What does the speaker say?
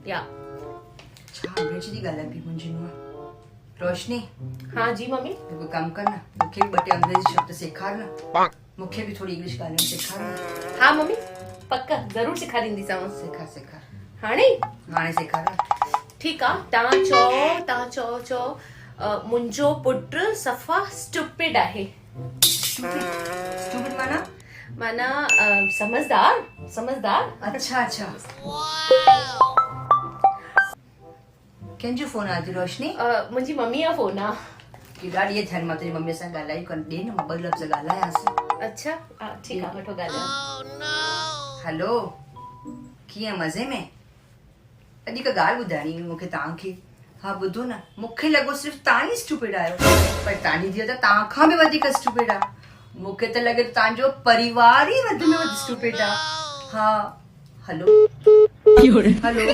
या छा अंग्रेजी जी ॻाल्हाए पई मुंहिंजी नुंहुं। रोशनी हाँ जी मम्मी। हिकु कमु कर न, मूंखे बि ॿ टे अंग्रेजी शब्द सेखार न, मूंखे बि थोड़ी इंग्लिश ॻाल्हाइण सेखार न। हाँ मम्मी पक्का ज़रूर सेखारींदीसांव। सेखार सेखार हाणे हाणे सेखार न। ठीकु आहे, तव्हां चओ मुंहिंजो पुटु सफ़ा स्टूपिड आहे। स्टूपिड माना? माना समझदार। अच्छा अच्छा। कंहिंजो फोन आहे रोशनी? मुंहिंजी मम्मीअ जो फोन आहे। केॾा ॾींहं थियनि मां तुंहिंजी मम्मीअ सां ॻाल्हाई कोन, ॾे न मां ॿ लफ़्ज़ ॻाल्हायांसि। अच्छा ठीकु आहे, वठो ॻाल्हायो। हलो, कीअं मज़े में? अॼु हिकु ॻाल्हि ॿुधाइणी हुई मूंखे तव्हांखे। हा ॿुधो न, मूंखे लॻो सिर्फ़ु तव्हां ई स्टूपिड आहियो, पर तव्हांजी धीअ त तव्हां खां बि वधीक स्टूपिड आहे। मूंखे त लॻे तव्हांजो परिवार ई वधि में वधि स्टूपिड आहे। हा हलो हलो